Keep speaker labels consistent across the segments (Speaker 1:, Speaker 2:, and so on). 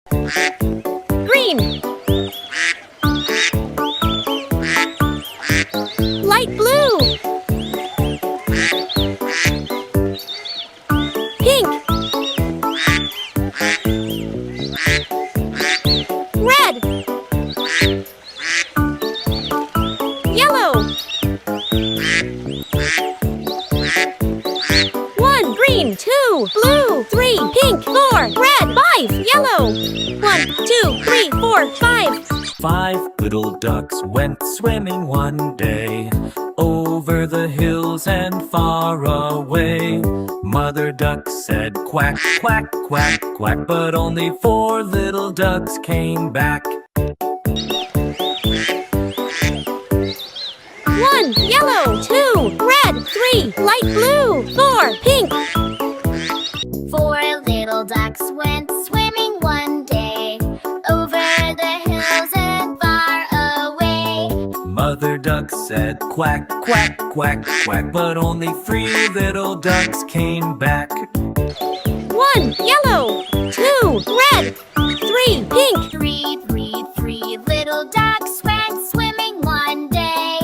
Speaker 1: Green. Light blue. Pink. Red. Yellow. 1, green, 2, blue, 3, pink, 4, red, 5, yellow. 1, 2, 3, 4, 5.
Speaker 2: 5 little ducks went swimming one day, over the hills and far away. Mother duck said quack, quack, quack, quack, but only 4 little ducks came back.
Speaker 1: 1, yellow, 2, red, 3, light blue, 4, pink.
Speaker 3: 4 little ducks went swimming one day, over the hills and far away.
Speaker 2: Mother duck said quack, quack, quack, quack, but only 3 little ducks came back.
Speaker 1: 1, yellow, 2, red, 3, pink.
Speaker 3: 3 little ducks went swimming one day,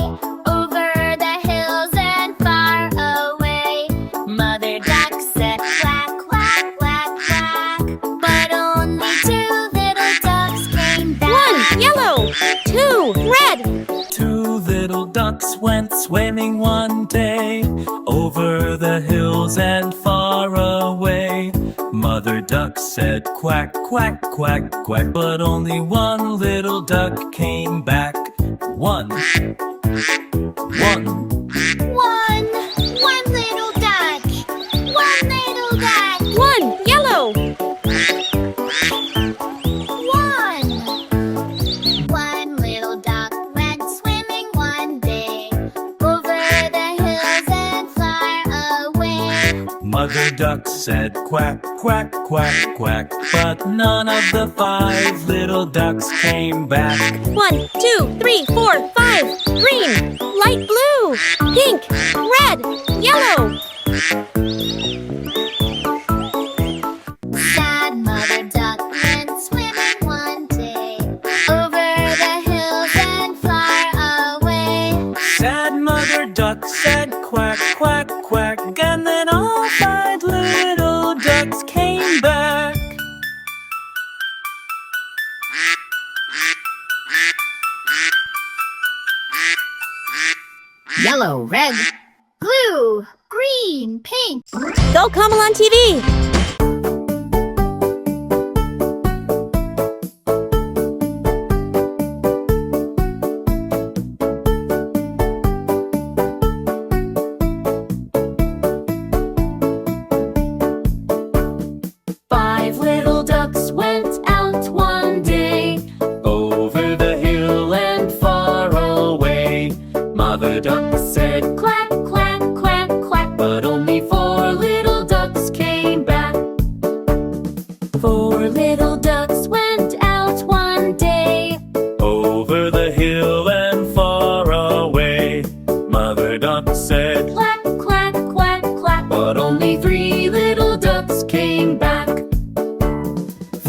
Speaker 3: over the hills and far away. Mother duck said quack, quack, quack, quack, but only 2 little ducks came back.
Speaker 1: 1, yellow, 2, red.
Speaker 2: 2 little ducks went swimming one day, over the hills and far away. Mother duck said quack, quack, quack, quack, but only 1 little duck came back. 1
Speaker 3: little duck. 1 little duck.
Speaker 1: 1, yellow.
Speaker 3: 1 little duck went swimming one day, over the hills and far away.
Speaker 2: Mother duck said quack, quack, quack, quack, but none of the 5 little ducks came back.
Speaker 1: 1, 2, 3, 4, 5. Green, light blue, pink, red, yellow.
Speaker 3: Sad mother duck went swimming one day, over the hills and far away.
Speaker 2: Sad mother duck said quack, quack, quack, and then all 5 little ducks came back.
Speaker 3: Yellow, red, blue, green, pink.
Speaker 1: Go Cocomelon TV.
Speaker 2: Little ducks went out one day, over the hill and far away. Mother duck said quack, quack, quack, quack, but only 4 little ducks came back. 4 little ducks went out one day, over the hill and far away. Mother duck said quack, quack, quack, quack, but only 3 little ducks came back.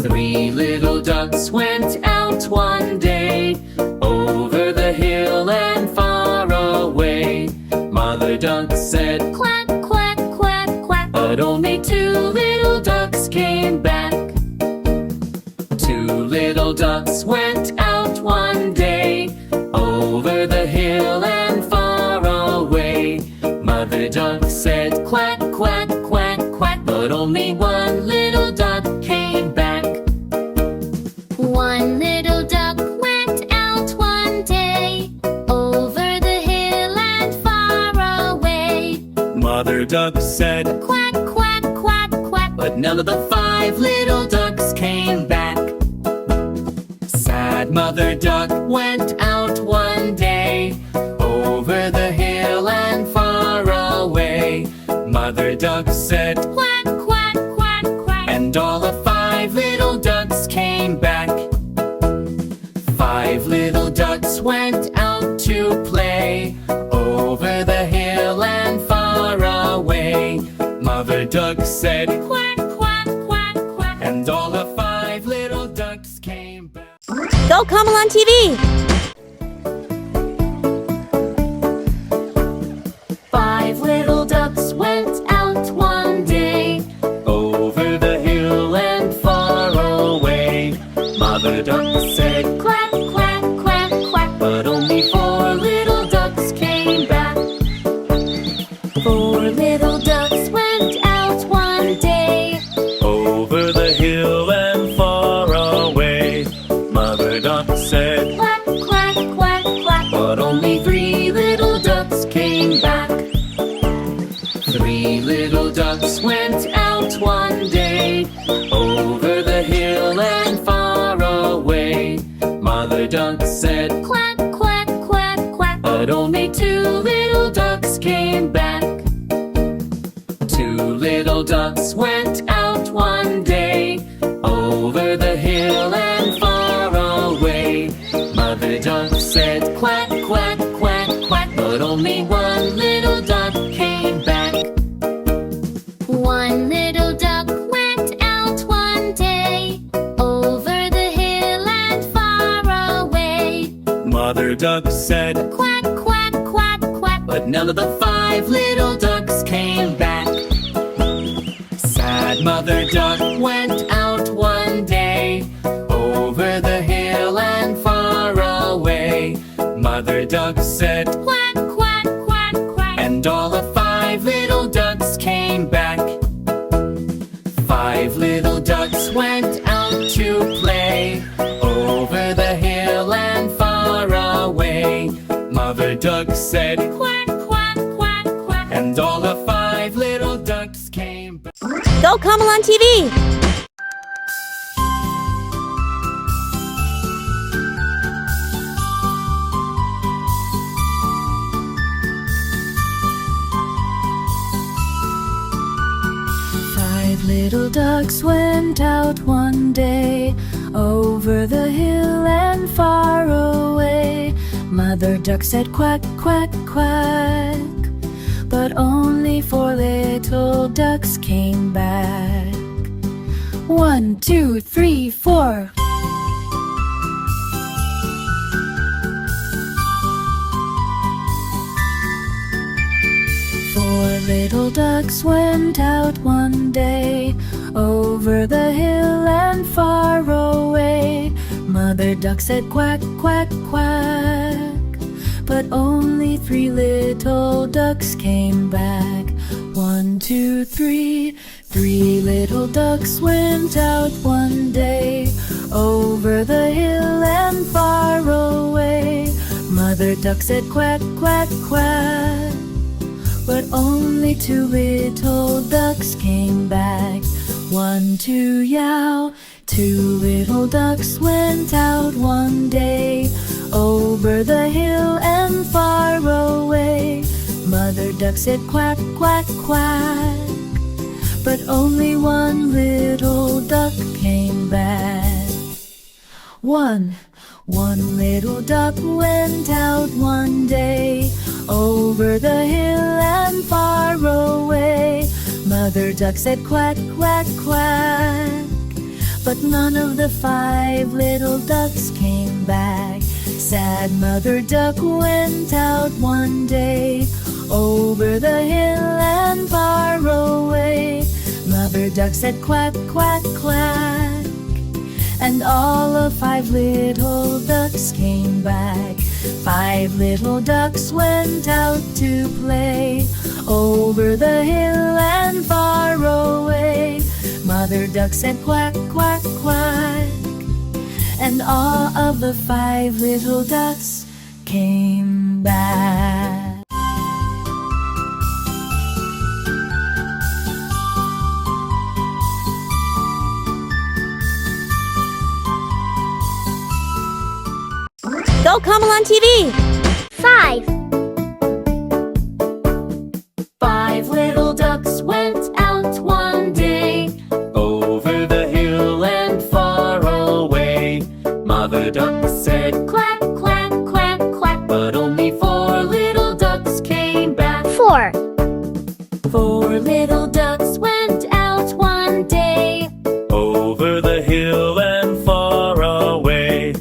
Speaker 2: 3 little ducks went out one day, over the hill and far away. Mother duck said quack, quack, quack, quack, but only 2 little ducks came back. 2 little ducks went out one day, over the hill and far away. Mother duck said quack, quack, quack, quack, but only 1 little duck came back.
Speaker 3: 1 little duck went out one day, over the hill and far away.
Speaker 2: Mother duck said
Speaker 3: quack, quack, quack, quack,
Speaker 2: but none of the 5 little ducks came back. Sad mother duck went out one day, over the hill and far away. Mother duck said
Speaker 3: quack, quack, quack, quack,
Speaker 2: and all the 5 little ducks came back. 5 little ducks went out to play, over the hill and far away. Mother duck said
Speaker 3: quack, quack, quack, quack,
Speaker 2: and all the 5 little ducks
Speaker 1: Cocomelon TV!
Speaker 2: Five little ducks went out one day, over the hill and far away. Mother duck said, quack, quack, quack, quack, but only four little ducks came back. Four little ducks went out one day, over the hill and far away. Mother duck said, quack, quack, quack, quack, but only three little ducks came back. Three little ducks went out one day, over the hill and far away. Mother duck said, quack, quack, quack, quack, but only two little ducks came back. Two little ducks went out one day, over the hill and far away. Mother duck said, quack, quack, quack, quack, but only one little duck came back.
Speaker 3: One little duck went out one day, over the hill and far away.
Speaker 2: Mother duck said,
Speaker 3: Quack, quack, quack, quack,
Speaker 2: but none of the five little ducks came back. Sad mother duck went out one day, over the hill and far away. Mother duck said,
Speaker 3: quack, quack, quack, quack,
Speaker 2: and all the five little ducks came back. Five little ducks went out to play, over the hill and far away. Mother duck said,
Speaker 3: quack, quack, quack, quack.
Speaker 2: and all the five little ducks came back.
Speaker 1: Cocomelon TV!
Speaker 4: Five little ducks went out one day, over the hill and far away. Mother duck said, quack, quack, quack, but only four little ducks came back. 1, 2, 3, 4. Four little ducks went out one day, over the hill and far away. Mother duck said, quack, quack, quack, but only three little ducks came back. 1, 2, 3. Three little ducks went out one day, over the hill and far away. Mother duck said, quack, quack, quack, but only two little ducks came back. 1, 2, yow. Two little ducks went out one day, over the hill and far away. Mother duck said, quack, quack, quack, but only one little duck came back. One little duck went out one day, over the hill and far away. Mother duck said, quack, quack, quack, but none of the five little ducks came back. Sad mother duck went out one day, over the hill and far away. Mother duck said, quack, quack, quack, and all of five little ducks came back. Five little ducks went out to play, over the hill and far away. Mother duck said, quack, quack, quack, and all of the five little ducks came back.
Speaker 1: Cocomelon TV!
Speaker 3: 5.
Speaker 2: Five little ducks went out one day, over the hill and far away. Mother duck said, quack, quack, quack, quack, but only four little ducks came back.
Speaker 3: 4.
Speaker 2: Four little ducks went out one day, over the hill and far away.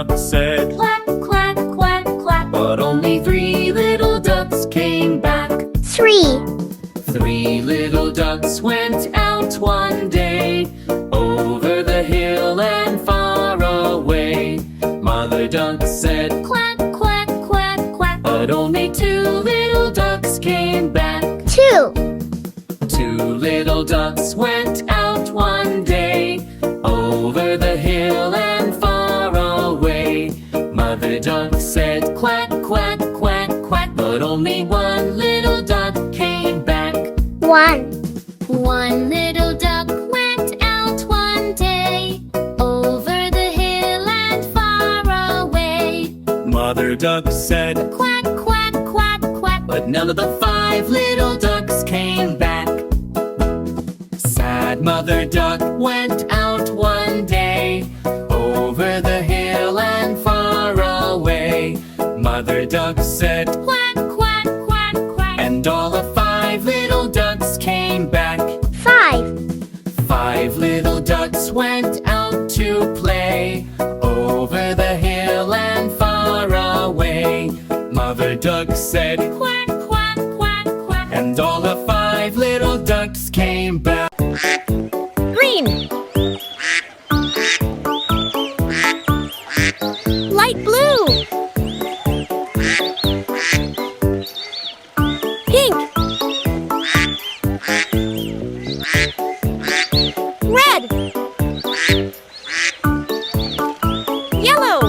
Speaker 2: duck said
Speaker 3: quack, quack, quack, quack.
Speaker 2: but only 3 little ducks came back.
Speaker 3: 3.
Speaker 2: 3 little ducks went out one day, over the hill and far away. Mother duck said
Speaker 3: Quack, quack, quack, quack.
Speaker 2: but only 2 little ducks came back.
Speaker 3: 2.
Speaker 2: 2 little ducks went out one day, over the hill and far away. Mother duck said quack, quack, quack, quack, but only 1 little duck came back.
Speaker 3: 1. 1 little duck went out one day, over the hill and far away.
Speaker 2: Mother duck said
Speaker 3: Quack, quack, quack, quack.
Speaker 2: but none of the 5 little ducks came back. Sad Mother duck went out one day, over the hill and far away. Mother duck said
Speaker 3: Quack, quack, quack, quack.
Speaker 2: and all the 5 little ducks came back.
Speaker 3: 5.
Speaker 2: 5 little ducks went out to play, over the hill and far away. Mother duck said
Speaker 3: Quack, quack, quack, quack.
Speaker 2: and all the 5 little ducks came back.
Speaker 1: Green. Light blue. Pink. Red. Yellow.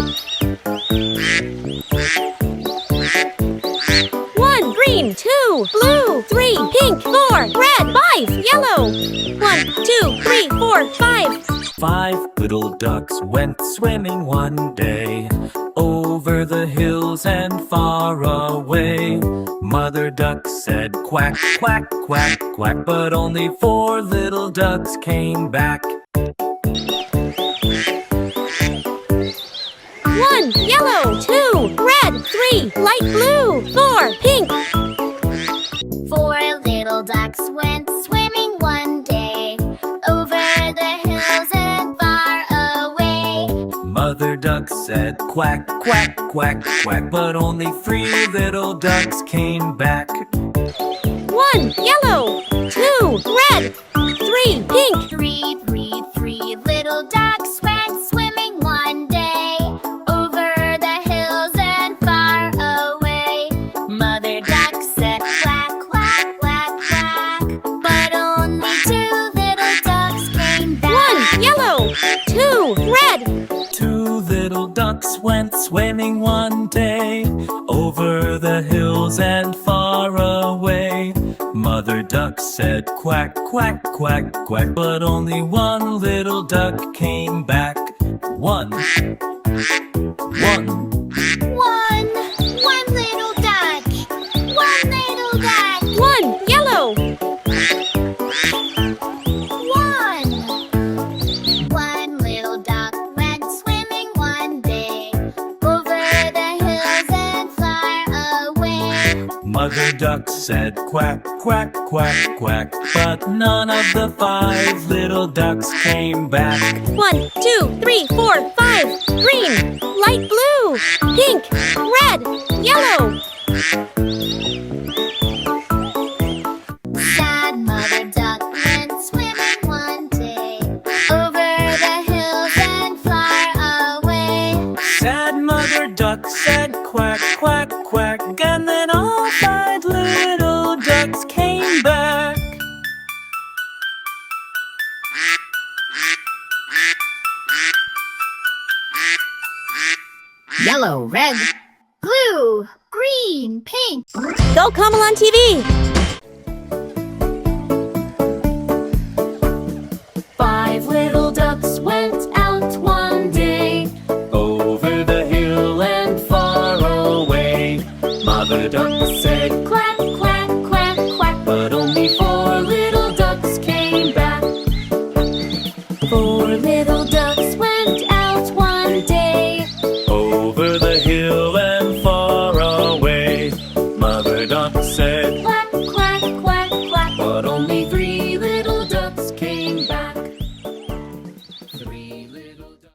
Speaker 1: 1 green, 2 blue, 3 pink, 4 red, 5 yellow. 1, 2, 3, 4, 5.
Speaker 2: 5 little ducks went swimming one day, over the hills and far away. Mother duck said quack, quack, quack, quack, but only 4 little ducks came back.
Speaker 1: 1 yellow, 2 red, 3 light blue, 4 pink.
Speaker 3: 4 little ducks went swimming one day, over the hills and far away.
Speaker 2: Mother duck said quack, quack, quack, quack, but only 3 little ducks came back.
Speaker 1: 1 yellow, 2 red, 3 pink.
Speaker 3: 3 little ducks went swimming one day, over the hills and far away. Mother duck said quack, quack, quack, quack, but only 2 little ducks came back.
Speaker 1: 1 yellow, 2 red.
Speaker 2: 2 little ducks went swimming one day, over the hills and far away. Mother duck said quack, quack, quack, quack, but only 1 little duck came back. 1. 1.
Speaker 3: 1 little duck, 1 little duck.
Speaker 1: 1 yellow,
Speaker 3: 1 little duck went swimming one day, over the hills and far away.
Speaker 2: Mother duck said quack, quack, quack, quack, but none of the 5 little ducks came back.
Speaker 1: 1 2 3 4 5. Green, light blue, pink, red, yellow.
Speaker 3: Sad Mother duck went swimming one day, over the hills and far away.
Speaker 2: Sad Mother duck said quack, quack, quack, and then all 5 little ducks came back.
Speaker 3: Yellow, red, blue, green, pink.
Speaker 1: Cocomelon TV.